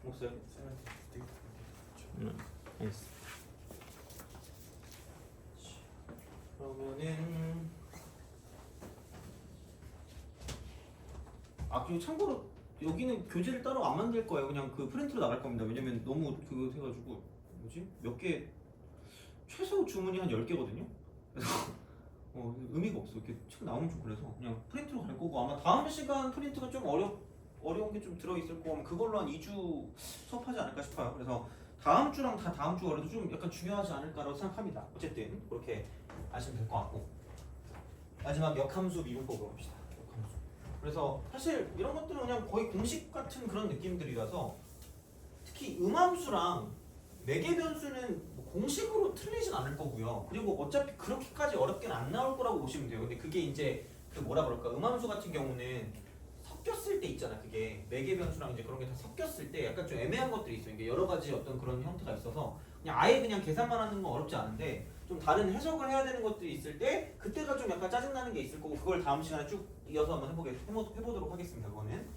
없어요? 알겠어. 그러면은 그리고 참고로 여기는 교재를 따로 안 만들 거예요. 그냥 그 프린트로 나갈 겁니다. 왜냐면 너무 그거 해가지고 뭐지? 몇 개 최소 주문이 한 10개거든요. 그래서 의미가 없어. 이렇게 책 나오면 좀 그래서 그냥 프린트로 갈 거고 아마 다음 시간 프린트가 좀 어려운 게 좀 들어있을 거면 그걸로 한 2주 수업하지 않을까 싶어요. 그래서 다음 주랑 다 다음 주 월요도 좀 약간 중요하지 않을까라고 생각합니다. 어쨌든 그렇게 아시면 될 것 같고 마지막 역함수 미분법으로 봅시다. 역함수. 그래서 사실 이런 것들은 그냥 거의 공식 같은 그런 느낌들이라서 특히 음함수랑 매개 변수는 공식으로 틀리진 않을 거고요. 그리고 어차피 그렇게까지 어렵게는 안 나올 거라고 보시면 돼요. 근데 그게 이제 그 뭐라 그럴까 음함수 같은 경우는 섞였을 때 있잖아. 그게 매개 변수랑 이제 그런 게 다 섞였을 때 약간 좀 애매한 것들이 있어요. 이게 여러 가지 어떤 그런 형태가 있어서 그냥 아예 그냥 계산만 하는 건 어렵지 않은데 좀 다른 해석을 해야 되는 것들이 있을 때 그때가 좀 약간 짜증나는 게 있을 거고 그걸 다음 시간에 쭉 이어서 한번 해보도록 하겠습니다. 그거는.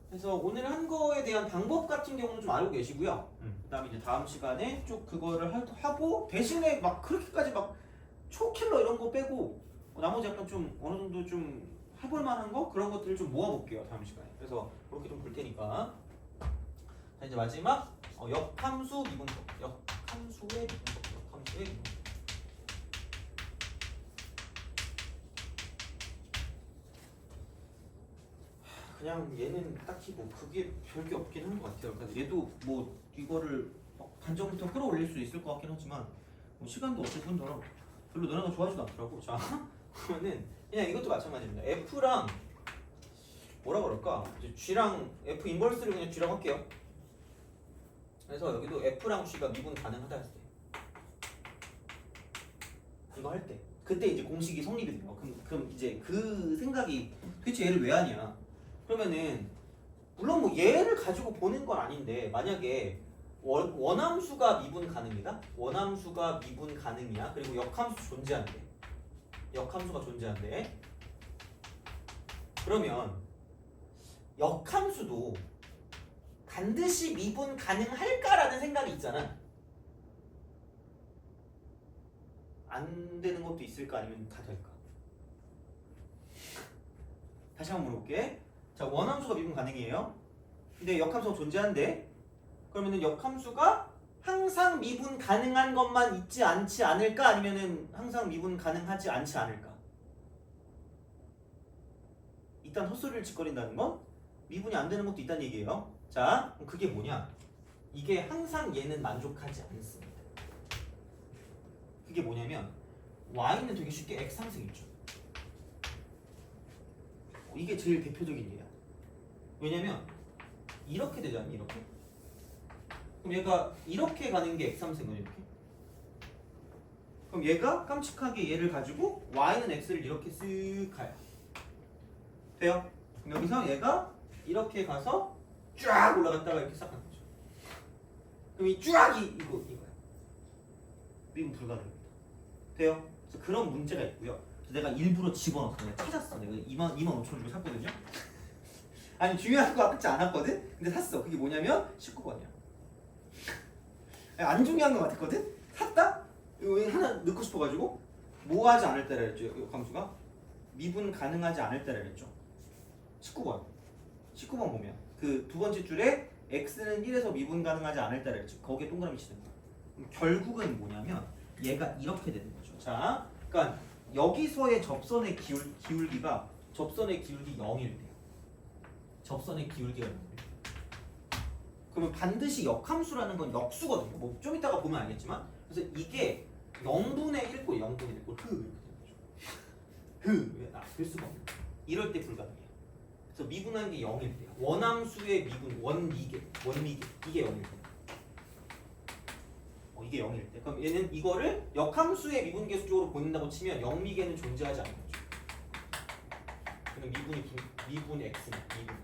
그래서 오늘 한 거에 대한 방법 같은 경우는 좀 알고 계시고요. 그다음에 이제 다음 시간에 쭉 그거를 하고 대신에 막 그렇게까지 막 초킬러 이런 거 빼고 나머지 약간 좀 어느 정도 좀 해볼 만한 거 그런 것들을 좀 모아볼게요. 다음 시간에. 그래서 그렇게 좀 볼 테니까. 자 이제 마지막 역함수 미분법. 역함수의 미분법. 그냥 얘는 딱히 뭐 그게 별게 없긴 한 것 같아요. 그래서 얘도 뭐 이거를 단정부터 끌어올릴 수 있을 것 같긴 하지만 뭐 시간도 없을 뿐더러 별로 너네가 좋아하지도 않더라고. 자 그러면은 그냥 이것도 마찬가지입니다. F랑 뭐라 그럴까? 이제 G랑 F 인버스를 그냥 G라고 할게요. 그래서 여기도 F랑 G가 미분 가능하다 했을 때 이거 할 때 그때 이제 공식이 성립이 돼요. 그럼 이제 그 생각이 도대체 얘를 왜 하냐? 그러면은 물론 뭐 얘를 가지고 보는 건 아닌데 만약에 원함수가 미분 가능이다? 원함수가 미분 가능이야. 그리고 역함수 존재한대. 역함수가 존재한대. 그러면 역함수도 반드시 미분 가능할까라는 생각이 있잖아. 안 되는 것도 있을까 아니면 다 될까? 다시 한번 물어볼게. 자, 원함수가 미분 가능이에요. 근데 역함수가 존재한대. 그러면은 역함수가 항상 미분 가능한 것만 있지 않지 않을까? 아니면은 항상 미분 가능하지 않지 않을까? 일단 헛소리를 짓거린다는 건 미분이 안 되는 것도 있다는 얘기예요. 자, 그럼 그게 뭐냐? 이게 항상 얘는 만족하지 않습니다. 그게 뭐냐면 y는 되게 쉽게 x 상승 있죠. 이게 제일 대표적인 예야. 왜냐면 이렇게 되잖니 이렇게. 그럼 얘가 이렇게 가는 게 x 상승은 이렇게. 그럼 얘가 깜찍하게 얘를 가지고 y는 x를 이렇게 쓱 가요. 돼요? 그럼 여기서 얘가 이렇게 가서 쫙 올라갔다가 이렇게 싹 가는 거죠. 그럼 이 쫙이 이거야. 미분 불가능합니다. 돼요? 그래서 그런 문제가 있고요. 그래서 내가 일부러 집어넣었어. 내가 찾았어. 내가 2만 5천 원 주고 샀거든요. 아니 중요한 거 같지 않았거든? 근데 샀어. 그게 뭐냐면 19번이야. 안 중요한 거 같았거든? 샀다? 이거 하나 넣고 싶어가지고 뭐 하지 않을 때라 했죠. 역함수가 미분 가능하지 않을 때라 했죠. 19번. 19번 보면 그 두 번째 줄에 x는 1에서 미분 가능하지 않을 때라 했죠. 거기에 동그라미 치는 거야. 그럼 결국은 뭐냐면 얘가 이렇게 되는 거죠. 자, 그러니까 여기서의 접선의 기울기가 접선의 기울기 0일 때요. 접선의 기울기가 0일 때. 그러면 반드시 역함수라는 건 역수거든요. 뭐 좀 이따가 보면 알겠지만 그래서 이게 0분의 1꼴 0분의 1꼴 이렇게 되는 거죠. 될 수가 없는 거예요. 이럴 때 불가능해요. 그래서 미분하는 게 0일 때요. 원함수의 미분 원미계 이게 0일 때. 이게 0일 때. 그럼 얘는 이거를 역함수의 미분계수 쪽으로 보낸다고 치면 0미계는 존재하지 않는 거죠. 그럼 미분 x는 미분.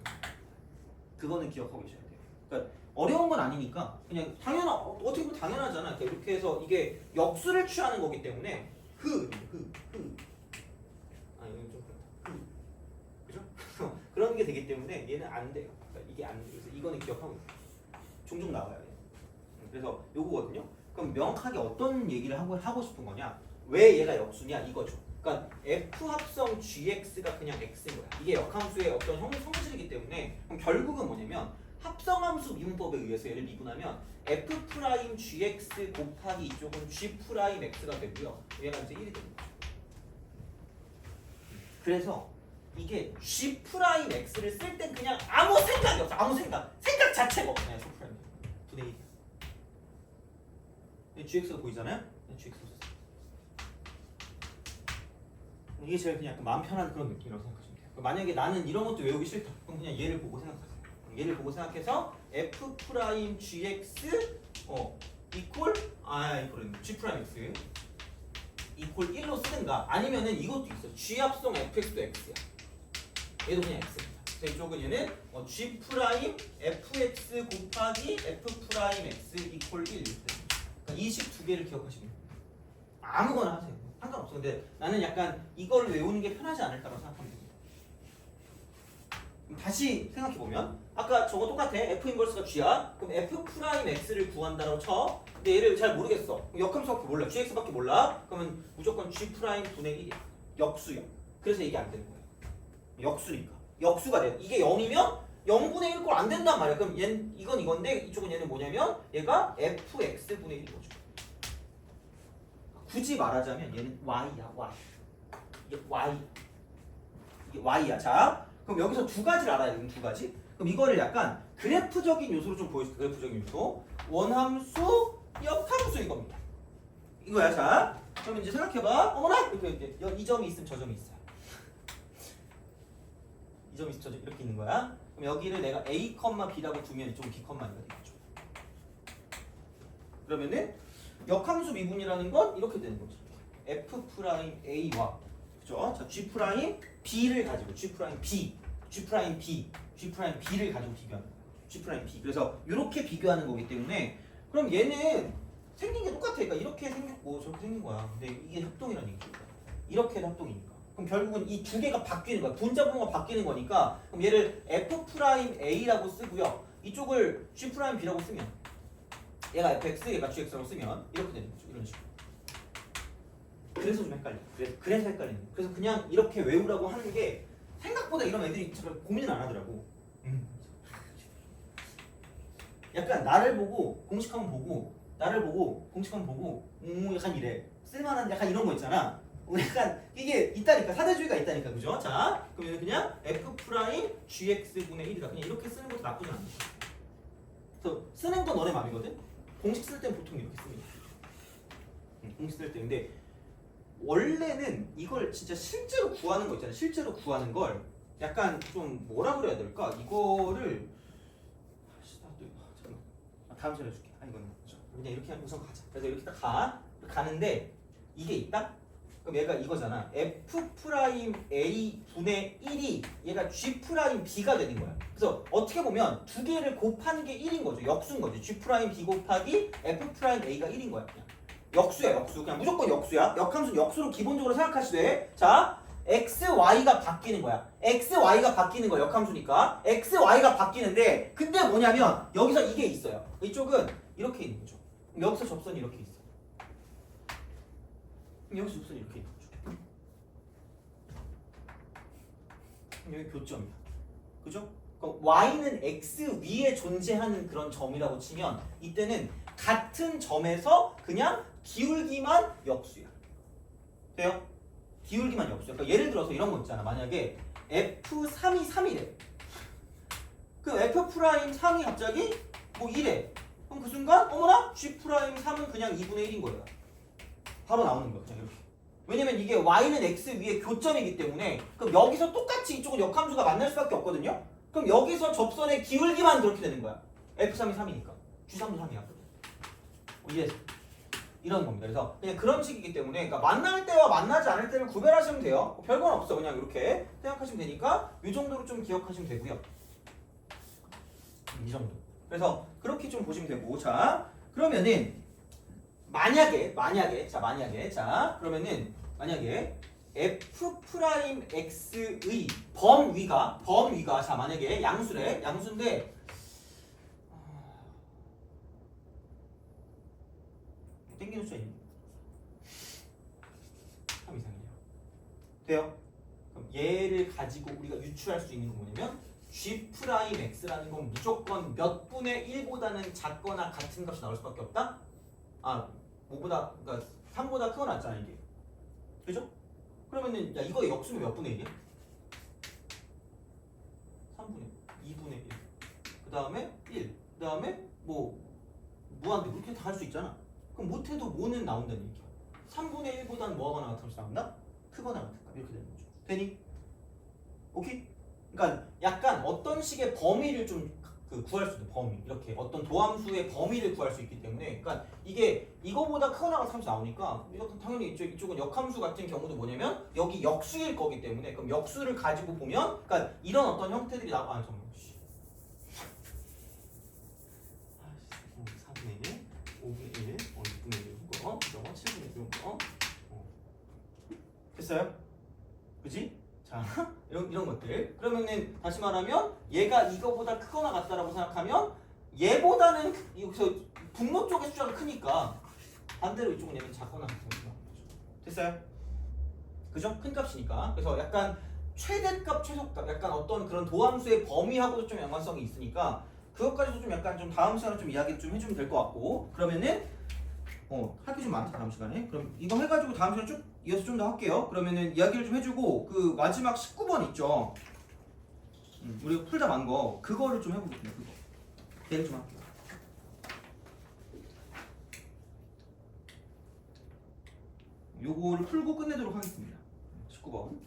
그거는 기억하고 계셔야 돼요. 그러니까 어려운 건 아니니까 그냥 어떻게 보면 당연하잖아. 이렇게 해서 이게 역수를 취하는 거기 때문에 흐. 아 이건 좀 그렇다. 그죠? 그런 게 되기 때문에 얘는 안 돼요. 그러니까 이게 안 돼. 그래서 이거는 기억하고 있어요. 종종 나와요. 그래서 요거거든요. 그럼 명확하게 어떤 얘기를 하고 싶은 거냐? 왜 얘가 역수냐 이거죠. 그러니까 f 합성 gx가 그냥 x인 거야. 이게 역함수의 어떤 성질이기 때문에 그럼 결국은 뭐냐면 합성함수 미분법에 의해서 얘를 미분하면 f 프라임 gx 곱하기 이쪽은 g 프라임 x가 되고요. 얘가 이제 1이 되는 거죠. 그래서 이게 g 프라임 x를 쓸 땐 그냥 아무 생각이 없어. 아무 생각 자체가 없어. 그냥 g 프라임 분의 1. gx가 보이잖아요? gx가 썼어요. 이게 제일 그냥 마음 편한 그런 느낌이라고 생각하시면 돼요. 만약에 나는 이런 것도 외우기 싫다. 그럼 그냥 얘를 보고 생각하세요. 얘를 보고 생각해서 f 프라임 gx 이퀄 g 프라임 x 이퀄 1로 쓰든가 아니면은 이것도 있어. g 합성 fx도 x야. 얘도 그냥 x입니다. 그래서 이쪽은 얘는 g 프라임 fx 곱하기 f 프라임 x 이퀄 1 이렇게 됩니다. 그러니까 이 식 두 개를 기억하시면 아무거나 하세요. 상관없어. 근데 나는 약간 이걸 외우는 게 편하지 않을까라고 생각하면 됩니다. 다시 생각해보면 아까 저거 똑같아. f 인버스가 g야. 그럼 f 프라임 x를 구한다고 쳐. 근데 얘를 잘 모르겠어. 역함수밖에 몰라. gx밖에 몰라. 그러면 무조건 g 프라임 분의 1이야. 역수야. 그래서 이게 안 되는 거야. 역수니까. 역수가 돼. 이게 0이면 0분의 1꼴 안 된단 말이야. 그럼 얘는 이건 이건데 이쪽은 얘는 뭐냐면 얘가 fx분의 1인 거죠. 굳이 말하자면 얘는 y야. y. 이게 y. 이게 y야. 자, 그럼 여기서 두 가지를 알아야 돼요. 두 가지. 그럼 이거를 약간 그래프적인 요소로 좀 보여줄게요. 그래프적인 요소. 원함수, 역함수인 겁니다. 이거야. 자, 그럼 이제 생각해봐. 어머나! 이렇게 이제 이 점이 있으면 저 점이 있어요. 이 점이 있으면 저 점 이렇게 있는 거야. 그럼 여기를 내가 a, b라고 두면 이쪽은 b, 이가 되겠죠. 그러면은 역함수 미분이라는 건 이렇게 되는 거죠. f 프라임 a와 그죠? 자, g 프라임 b를 가지고 g 프라임 b, g 프라임 b, g 프라임 b를 가지고 비교하는 거예요. g 프라임 b. 그래서 이렇게 비교하는 거기 때문에 그럼 얘는 생긴 게 똑같아. 그러니까 이렇게 생겼고 저렇게 생긴 거야. 근데 이게 합동이라는 얘기죠. 이렇게도 합동이니까. 그럼 결국은 이 두 개가 바뀌는 거야. 분자 분모가 바뀌는 거니까 그럼 얘를 f 프라임 a라고 쓰고요. 이쪽을 g 프라임 b라고 쓰면 얘가 fx, 얘가 gx라고 쓰면 이렇게 되는 거죠. 이런 식으로. 그래서 좀 헷갈려. 그래서 헷갈리는 거예요. 그래서 그냥 이렇게 외우라고 하는 게 생각보다 이런 애들이 잘 고민을 안 하더라고. 약간 나를 보고 공식 한번 보고 나를 보고 공식 한번 보고 약간 이래. 쓸만한 약간 이런 거 있잖아. 약간 이게 있다니까. 사대주의가 있다니까. 그죠? 자, 그러면 그냥 f 프라임 gx분의 1이다. 그냥 이렇게 쓰는 것도 나쁘진 않아. 그래서 쓰는 건 너네 맘이거든. 공식 쓸 때는 보통 이렇게 씁니다. 공식 쓸 때. 근데 원래는 이걸 진짜 실제로 구하는 거 있잖아요. 실제로 구하는 걸 약간 좀 뭐라 그래야 될까? 이거를 잠깐만. 다음 시간에 해줄게. 이거는 그냥 이렇게 우선 가자. 그래서 이렇게 딱 가는데 이게 있다? 그럼 얘가 이거잖아. f 프라임 a 분의 1이 얘가 g 프라임 b가 되는 거야. 그래서 어떻게 보면 두 개를 곱하는 게 1인 거죠. 역수인 거지. g 프라임 b 곱하기 f 프라임 a가 1인 거야. 그냥 역수야. 역수. 그냥 무조건 역수야. 역함수는 역수로 기본적으로 생각하시되 자 x, y가 바뀌는 거야. x, y가 바뀌는 거야. 역함수니까 x, y가 바뀌는데 근데 뭐냐면 여기서 이게 있어요. 이쪽은 이렇게 있는 거죠. 여기서 접선이 이렇게 있어. 여기서 접선이 이렇게 있는 거죠. 여기 교점이야. 그죠? 그럼 y는 x 위에 존재하는 그런 점이라고 치면 이때는 같은 점에서 그냥 기울기만 역수야. 돼요? 기울기만 역수야. 그러니까 예를 들어서 이런 거 있잖아. 만약에 f3이 3이래. 그 f'3이 갑자기 뭐 2래. 그럼 그 순간 어머나 g'3은 그냥 2분의 1인 거예요. 바로 나오는 거야. 그냥 이렇게. 왜냐면 이게 y는 x 위에 교점이기 때문에 그럼 여기서 똑같이 이쪽은 역함수가 만날 수밖에 없거든요. 그럼 여기서 접선의 기울기만 그렇게 되는 거야. f3이 3이니까 g3도 3이야. 이해했어? 이런 겁니다. 그래서 그냥 그런 식이기 때문에 그러니까 만날 때와 만나지 않을 때를 구별하시면 돼요. 별건 없어. 그냥 이렇게 생각하시면 되니까 이 정도로 좀 기억하시면 되고요. 이 정도. 그래서 그렇게 좀 보시면 되고 자 그러면은 자 그러면은 만약에 f 프라임 x의 범위가 자 만약에 양수인데 땡기는 숫자 있네. 참 이상해요. 돼요? 그럼 얘를 가지고 우리가 유추할 수 있는 건 뭐냐면 g 프라임 x라는 건 무조건 몇 분의 1보다는 작거나 같은 값이 나올 수밖에 없다? 아, 5보다 그러니까 3보다 크거나 같잖아 이게. 그죠? 그러면은 야 이거 역수는 몇 분의 1이야? 3분의 2분의 1. 그 다음에 1. 그 다음에 뭐 무한대 그렇게 다 할 수 있잖아. 그럼 못해도 뭐는 나온다는 얘기야. 3분의 1보다는 뭐하거나 같은 값이 나온다? 크거나 같은 값 이렇게 되는 거죠. 되니? 오케이? 그러니까 약간 어떤 식의 범위를 좀 구할 수 있는 범위 이렇게 어떤 도함수의 범위를 구할 수 있기 때문에 그러니까 이게 이거보다 크거나 같은 값이 나오니까 이렇게 당연히 이쪽은 역함수 같은 경우도 뭐냐면 여기 역수일 거기 때문에 그럼 역수를 가지고 보면 그러니까 이런 어떤 형태들이 나와. 아 잠깐만 4분의 1 5분의 1 6분의 1 이거 7분의 1 이거 됐어요? 그지? 자, 이런 것들. 그러면은 다시 말하면 얘가 이거보다 크거나 같다라고 생각하면 얘보다는 여기서 분모 쪽의 숫자가 크니까 반대로 이쪽은 얘는 작거나 같은 거죠. 됐어요? 그죠? 큰 값이니까. 그래서 약간 최대값, 최소값, 약간 어떤 그런 도함수의 범위하고도 좀 연관성이 있으니까 그것까지도 좀 약간 좀 다음 시간에 좀 이야기 좀 해주면 될 것 같고 그러면은 할 게 좀 많다 다음 시간에. 그럼 이거 해가지고 다음 시간에 쭉 이어서 좀 더 할게요. 그러면은 이야기를 좀 해주고 그 마지막 19번 있죠. 우리가 풀다 만 거 그거를 좀 해보겠습니다. 그거 얘를 좀 할게요. 요거를 풀고 끝내도록 하겠습니다. 19번.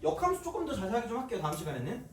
역함수 조금 더 자세하게 좀 할게요. 다음 시간에는.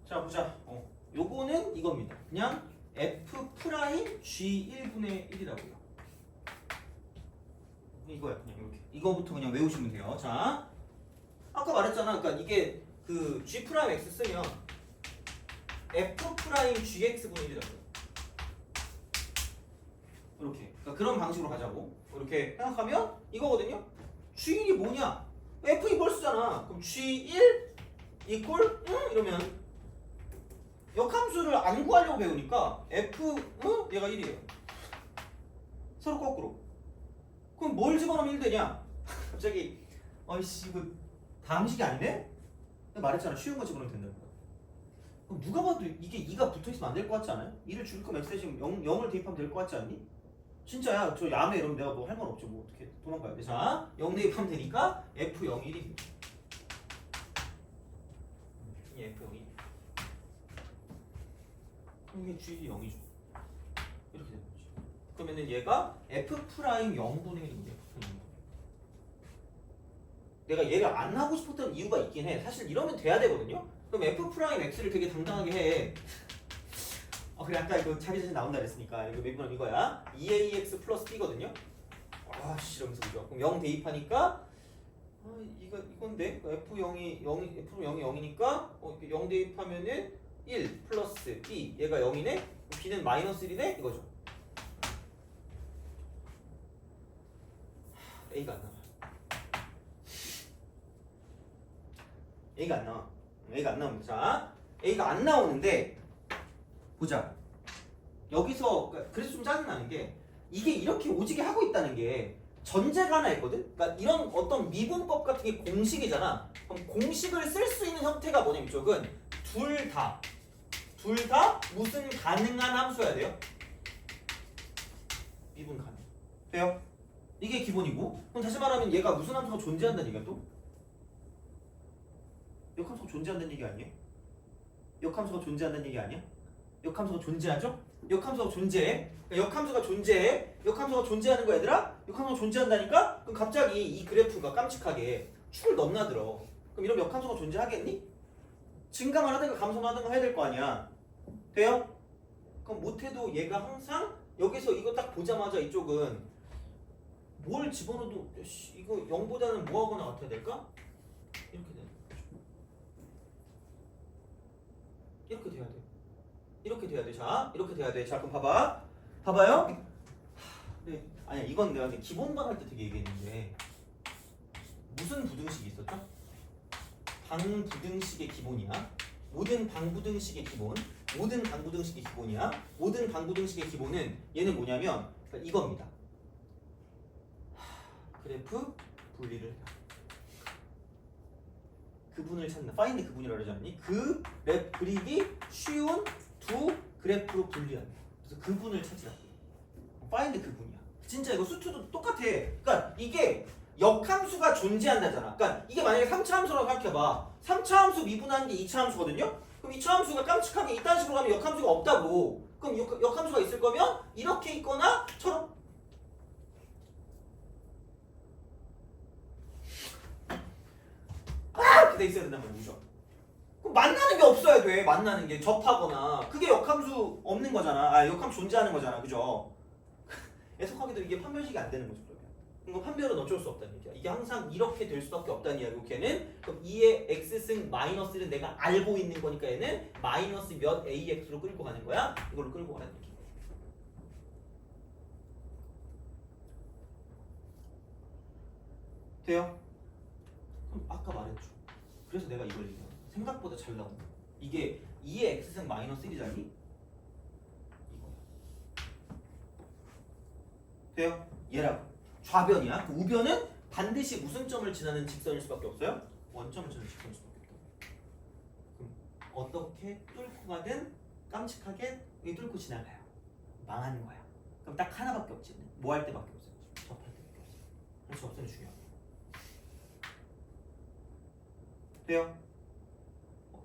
자 보자. 요거는 이겁니다. 그냥 f 프라임 g 1분의 1이라고요. 이거야 그냥 이렇게. 이거부터 그냥 외우시면 돼요. 자, 아까 말했잖아. 그러니까 이게 그 g 프라임 x 쓰면 f 프라임 gx 분의 1이라고요. 이렇게. 그러니까 그런 방식으로 가자고. 이렇게 생각하면 이거거든요. g1이 뭐냐? f2 벌스잖아. 그럼 g1 이퀄 이러면 역함수를 안 구하려고 배우니까 f 얘가 1이에요. 서로 거꾸로. 그럼 뭘 집어넣으면 1 되냐? 갑자기 아이씨 이거 다항식이 아니네? 내가 말했잖아. 쉬운 거 집어넣으면 된다고. 그럼 누가 봐도 이게 2가 붙어있으면 안 될 것 같지 않아요? 2를 줄일 거면 x 대신 0을 대입하면 될 것 같지 않니? 진짜야. 저 야매 이러면 내가 뭐 할 말 없죠. 뭐 어떻게 도망가야 돼. 자, 0 대입하면 되니까 f0 1입니다. 이 f0 1. 이게 g 0이죠. 이렇게 되는 거죠. 그러면은 얘가 f 프라임 0분의 1인데 f 프라임 0분의 1. 내가 얘를 안 하고 싶었던 이유가 있긴 해. 사실 이러면 돼야 되거든요. 그럼 f 프라임 x를 되게 당당하게 해. 그래 아까 이거 자기 자신 나온다 그랬으니까 이거 매분은 이거야. 2ax 플러스 b거든요. 아씨 이러면서 그죠. 그럼 0 대입하니까 이건데 f0이 0이니까 0 대입하면은 1 플러스 b 얘가 0이네. b는 마이너스 1이네 이거죠. a가 안 나와. a가 안 나와. a가 안 나옵니다. 자, a가 안 나오는데 보자. 여기서 그래서 좀 짜증나는 게 이게 이렇게 오지게 하고 있다는 게 전제가 하나 있거든. 그러니까 이런 어떤 미분법 같은 게 공식이잖아. 그럼 공식을 쓸 수 있는 형태가 뭐냐면 이쪽은 둘 다 무슨 가능한 함수여야 돼요? 미분 가능. 돼요? 이게 기본이고. 그럼 다시 말하면 얘가 무슨 함수가 존재한다는 얘기야 또? 역함수가 존재한다는 얘기 아니에요? 역함수가 존재한다는 얘기 아니야? 역함수가 존재하죠? 역함수가 존재해. 그러니까 역함수가 존재해. 역함수가 존재하는 거 얘들아? 역함수가 존재한다니까? 그럼 갑자기 이 그래프가 깜찍하게 축을 넘나들어. 그럼 이런 역함수가 존재하겠니? 증가만 하든가 감소만 하든가 해야 될 거 아니야. 돼요? 그럼 못해도 얘가 항상 여기서 이거 딱 보자마자 이쪽은 뭘 집어넣어도 이거 0보다는 뭐하거나 같아야 될까? 이렇게 돼. 이렇게 돼야 돼. 이렇게 돼야 돼. 자, 이렇게 돼야 돼. 자, 그럼 봐봐요. 네, 아니야 이건 내가 기본반 할 때 되게 얘기했는데 무슨 부등식이 있었죠? 방부등식의 기본이야. 모든 방부등식의 기본. 모든 방부등식의 기본이야. 모든 방부등식의 기본은 얘는 뭐냐면 그러니까 이겁니다. 그래프 분리를 해라. 그분을 찾는다. 파인드 그분이라고 그러지 않니? 그리기 쉬운 두 그래프로 분리한다. 그래서 그분을 찾으라고. 파인드 그분이야. 진짜 이거 수투도 똑같아. 그러니까 이게 역함수가 존재한다잖아. 그러니까 이게 만약에 3차 함수라고 생각해봐. 3차 함수 미분하는 게 2차 함수거든요? 그럼 2차 함수가 깜찍하게 이딴 식으로 가면 역함수가 없다고. 그럼 역함수가 있을 거면 이렇게 있거나 처럼 이렇게 돼 있어야 된단 말이죠. 그럼 만나는 게 없어야 돼. 만나는 게 접하거나 그게 역함수 없는 거잖아. 역함수 존재하는 거잖아. 그죠? 해석하기도 이게 판별식이 안 되는 거죠. 그럼 판별은 어쩔 수 없다는 얘기야. 이게 항상 이렇게 될 수밖에 없다는 이야기고 걔는 그럼 2의 x승 마이너스를 내가 알고 있는 거니까 얘는 마이너스 몇 ax로 끌고 가는 거야. 이걸로 끌고 가라는 얘기. 돼요? 그럼 아까 말했죠. 그래서 내가 이걸 얘기한 거야. 생각보다 잘 나온다. 이게 2의 x승 마이너스 1이잖니? 이거야. 돼요? 얘라고. 좌변이야. 그 우변은 반드시 무슨 점을 지나는 직선일 수밖에 없어요? 원점을 지나는 직선일 수밖에 없다. 그럼 어떻게 뚫고 가든 깜찍하게 뚫고 지나가요. 망하는 거야. 그럼 딱 하나밖에 없지. 뭐 할 때밖에 없어요. 접할 때밖에 없어요. 그래서 접선이 중요해요. 돼요?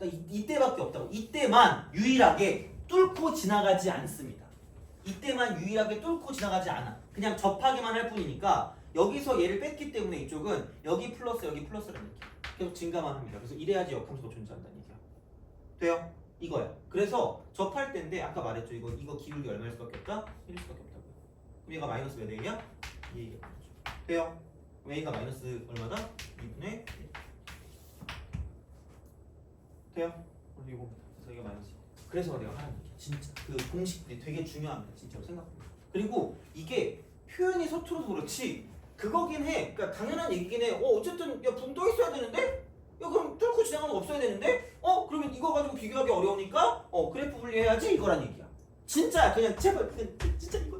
이때밖에 없다고. 이때만 유일하게 뚫고 지나가지 않습니다. 이때만 유일하게 뚫고 지나가지 않아. 그냥 접하기만 할 뿐이니까 여기서 얘를 뺐기 때문에 이쪽은 여기 플러스라는 얘기야. 계속 증가만 합니다. 그래서 이래야지 역함수가 존재한다는 얘기야. 돼요? 이거야. 그래서 접할 때인데 아까 말했죠. 이거 기울기 얼마일 수밖에 없다? 1일 수밖에 없다고. 그럼 얘가 마이너스 몇 A야? 2A가 되죠. 돼요? 그럼 A가 마이너스 얼마다? 2분의 1. 돼요? 그리고 그래서 이게 마이너스. 그래서 내가 하는 얘기야. 진짜 그 공식들이 되게 중요합니다. 진짜로 생각보다. 그리고 이게 표현이 서툴어서 그렇지 그거긴 해. 그러니까 당연한 얘기긴 해. 어쨌든 야 붕 떠 있어야 되는데? 야 그럼 뚫고 지나가는 거 없어야 되는데? 그러면 이거 가지고 비교하기 어려우니까 그래프 분리해야지 이거란 얘기야. 진짜 그냥 제발 그냥 진짜 이거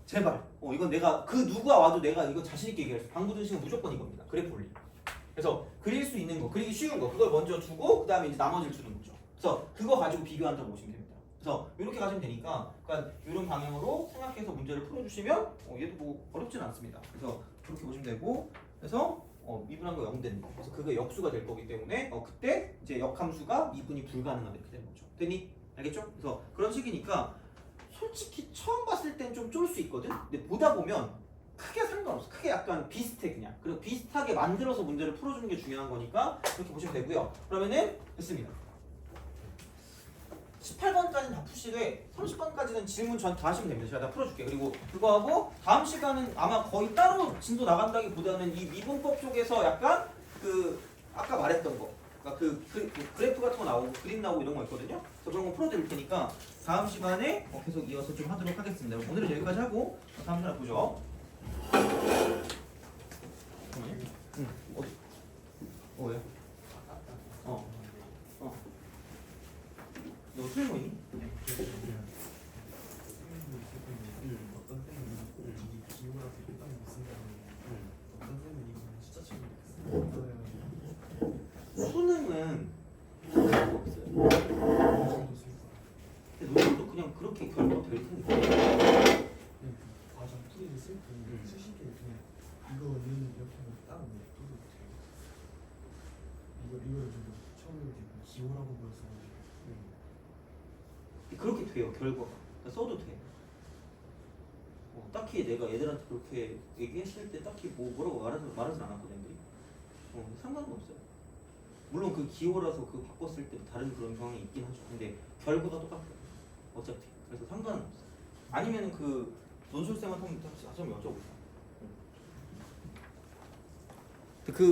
제발 이건 내가 그 누가 와도 내가 이거 자신 있게 얘기할 수. 방부등식은 무조건 이겁니다. 그래프 분리. 그래서 그릴 수 있는 거, 그리기 쉬운 거 그걸 먼저 주고 그 다음에 이제 나머지를 주는 거죠. 그래서 그거 가지고 비교한다고 보시면 됩니다. 그래서 이렇게 가시면 되니까 그러니까 이런 방향으로 생각해서 문제를 풀어주시면 얘도 뭐 어렵진 않습니다. 그래서 그렇게 보시면 되고 그래서 미분한 거 0 되는 거. 그래서 그게 역수가 될 거기 때문에 그때 이제 역함수가 미분이 불가능하다 이렇게 되는 거죠. 됐니? 알겠죠? 그래서 그런 식이니까 솔직히 처음 봤을 땐 좀 쫄 수 있거든. 근데 보다 보면 크게 상관없어. 크게 약간 비슷해 그냥. 그리고 비슷하게 만들어서 문제를 풀어주는 게 중요한 거니까 그렇게 보시면 되고요. 그러면은 됐습니다. 18번까지는 다 푸시되 30번까지는 질문 전 다 하시면 됩니다. 제가 다 풀어줄게요. 그리고 그거하고 다음 시간은 아마 거의 따로 진도 나간다기보다는 이 미분법 쪽에서 약간 그 아까 말했던 거 그러니까 그 그래프 같은 거 나오고 그림 나오고 이런 거 있거든요. 그래서 그런 거 풀어드릴 테니까 다음 시간에 계속 이어서 좀 하도록 하겠습니다. 오늘은 여기까지 하고 다음 시간에 보죠. 응. 어디? 왜? 어. 너 틀린 거 있니? 어떤 쌤은 이게 기호라서 일단 쓴다는 어떤 쌤은 이거는 숫자 치고 수능은 별거 없어요. 근데 노선도 그냥 그렇게 결과가 될 텐데. 과정 풀이를 쓸때 수식에 그냥 이거는 이렇게 하면 딱 냅둬도 돼요. 이거를 좀 처음에 기호라고 보였어가지고 그렇게 돼요 결과가. 그러니까 써도 돼. 딱히 내가 애들한테 그렇게 얘기했을 때 딱히 뭐라고 말하진 않았거든 애들이. 상관은 없어요. 물론 그 기호라서 그 바꿨을 때 다른 그런 상황이 있긴 하죠. 근데 결과가 똑같아요. 어차피. 그래서 상관은 없어요. 아니면 그 논술생한테 한번 여쭤보세요.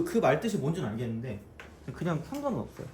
그 말 뜻이 뭔지는 알겠는데 그냥 상관은 없어요.